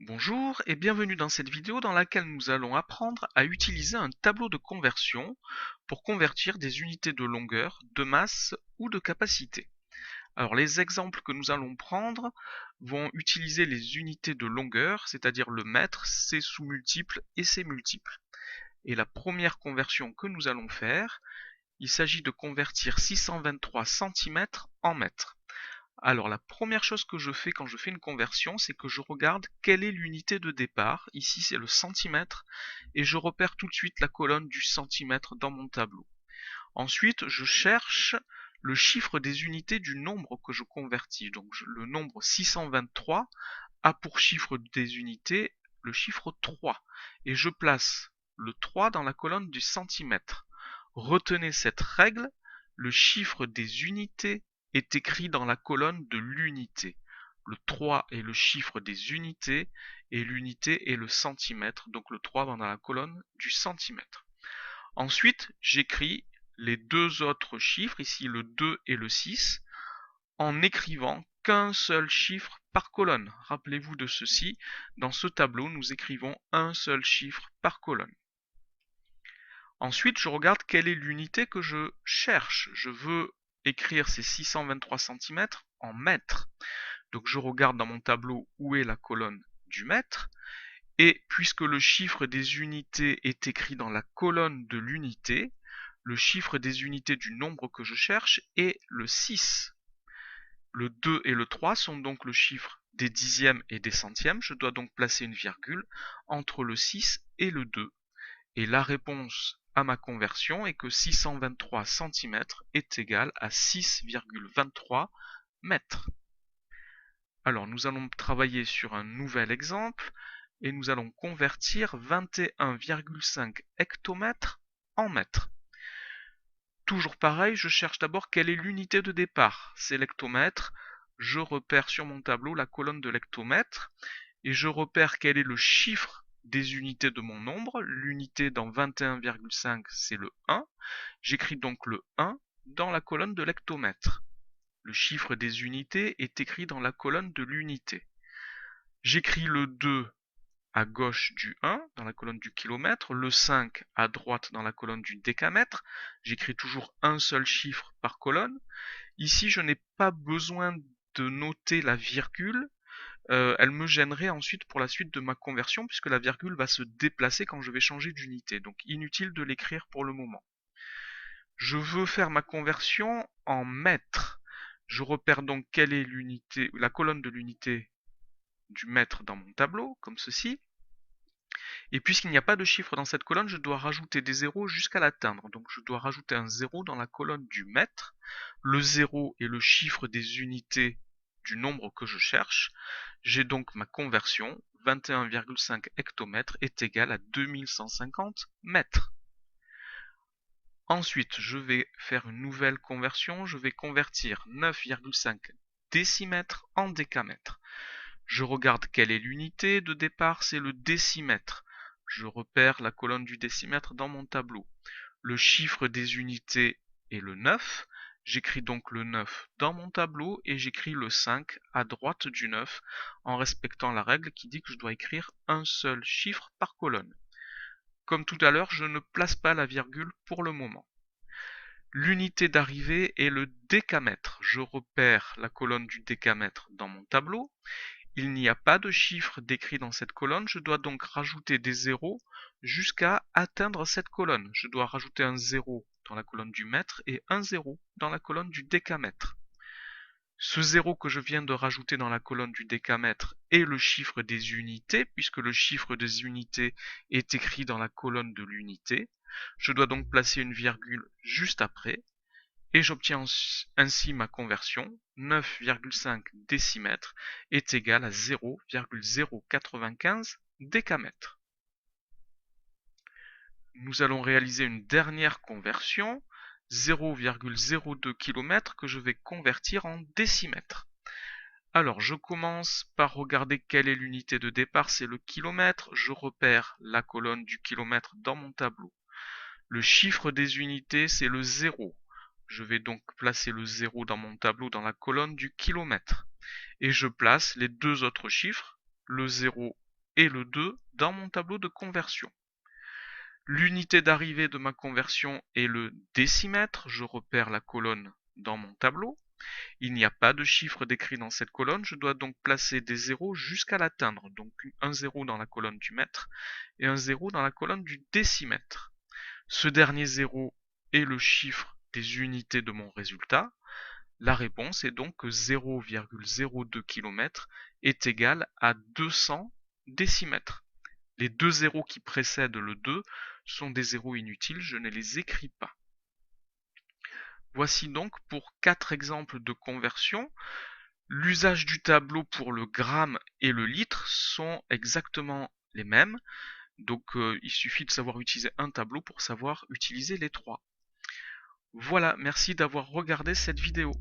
Bonjour et bienvenue dans cette vidéo dans laquelle nous allons apprendre à utiliser un tableau de conversion pour convertir des unités de longueur, de masse ou de capacité. Alors les exemples que nous allons prendre vont utiliser les unités de longueur, c'est-à-dire le mètre, ses sous-multiples et ses multiples. Et la première conversion que nous allons faire, il s'agit de convertir 623 cm en mètres. Alors la première chose que je fais quand je fais une conversion, c'est que je regarde quelle est l'unité de départ. Ici c'est le centimètre et je repère tout de suite la colonne du centimètre dans mon tableau. Ensuite, je cherche le chiffre des unités du nombre que je convertis. Donc le nombre 623 a pour chiffre des unités le chiffre 3 et je place le 3 dans la colonne du centimètre. Retenez cette règle, le chiffre des unités est écrit dans la colonne de l'unité. Le 3 est le chiffre des unités et l'unité est le centimètre, donc le 3 va dans la colonne du centimètre. Ensuite, j'écris les deux autres chiffres, ici le 2 et le 6, en n'écrivant qu'un seul chiffre par colonne. Rappelez-vous de ceci, dans ce tableau, nous écrivons un seul chiffre par colonne. Ensuite, je regarde quelle est l'unité que je cherche. Je veux écrire ces 623 cm en mètres. Donc je regarde dans mon tableau où est la colonne du mètre. Et puisque le chiffre des unités est écrit dans la colonne de l'unité, le chiffre des unités du nombre que je cherche est le 6. Le 2 et le 3 sont donc le chiffre des dixièmes et des centièmes. Je dois donc placer une virgule entre le 6 et le 2. Et la réponse à ma conversion est que 623 cm est égal à 6,23 mètres. Alors nous allons travailler sur un nouvel exemple et nous allons convertir 21,5 hectomètres en mètres. Toujours pareil, je cherche d'abord quelle est l'unité de départ. C'est l'hectomètre. Je repère sur mon tableau la colonne de l'hectomètre et je repère quel est le chiffre des unités de mon nombre. L'unité dans 21,5 c'est le 1. J'écris donc le 1 dans la colonne de l'hectomètre. Le chiffre des unités est écrit dans la colonne de l'unité. J'écris le 2 à gauche du 1 dans la colonne du kilomètre, le 5 à droite dans la colonne du décamètre. J'écris toujours un seul chiffre par colonne. Ici, je n'ai pas besoin de noter la virgule. Elle me gênerait ensuite pour la suite de ma conversion puisque la virgule va se déplacer quand je vais changer d'unité. Donc inutile de l'écrire pour le moment. Je veux faire ma conversion en mètres. Je repère donc quelle est l'unité, la colonne de l'unité du mètre dans mon tableau, comme ceci. Et puisqu'il n'y a pas de chiffre dans cette colonne, je dois rajouter des zéros jusqu'à l'atteindre. Donc je dois rajouter un 0 dans la colonne du mètre. Le 0 est le chiffre des unités du nombre que je cherche. J'ai donc ma conversion, 21,5 hectomètres est égal à 2150 mètres. Ensuite, je vais faire une nouvelle conversion. Je vais convertir 9,5 décimètres en décamètres. Je regarde quelle est l'unité de départ, c'est le décimètre. Je repère la colonne du décimètre dans mon tableau. Le chiffre des unités est le 9. J'écris donc le 9 dans mon tableau et j'écris le 5 à droite du 9 en respectant la règle qui dit que je dois écrire un seul chiffre par colonne. Comme tout à l'heure, je ne place pas la virgule pour le moment. L'unité d'arrivée est le décamètre. Je repère la colonne du décamètre dans mon tableau. Il n'y a pas de chiffre décrit dans cette colonne, je dois donc rajouter des zéros jusqu'à atteindre cette colonne. Je dois rajouter un 0 dans la colonne du mètre et un 0 dans la colonne du décamètre. Ce 0 que je viens de rajouter dans la colonne du décamètre est le chiffre des unités, puisque le chiffre des unités est écrit dans la colonne de l'unité. Je dois donc placer une virgule juste après, et j'obtiens ainsi ma conversion. 9,5 décimètres est égal à 0,095 décamètres. Nous allons réaliser une dernière conversion, 0,02 km que je vais convertir en décimètres. Alors, je commence par regarder quelle est l'unité de départ, c'est le kilomètre. Je repère la colonne du kilomètre dans mon tableau. Le chiffre des unités, c'est le 0. Je vais donc placer le 0 dans mon tableau dans la colonne du kilomètre. Et je place les deux autres chiffres, le 0 et le 2 dans mon tableau de conversion. L'unité d'arrivée de ma conversion est le décimètre, je repère la colonne dans mon tableau. Il n'y a pas de chiffre décrit dans cette colonne, je dois donc placer des zéros jusqu'à l'atteindre. Donc un zéro dans la colonne du mètre et un zéro dans la colonne du décimètre. Ce dernier zéro est le chiffre des unités de mon résultat. La réponse est donc que 0,02 km est égal à 200 décimètres. Les deux zéros qui précèdent le 2 sont des zéros inutiles, je ne les écris pas. Voici donc pour 4 exemples de conversion. L'usage du tableau pour le gramme et le litre sont exactement les mêmes. Donc il suffit de savoir utiliser un tableau pour savoir utiliser les trois. Voilà, merci d'avoir regardé cette vidéo.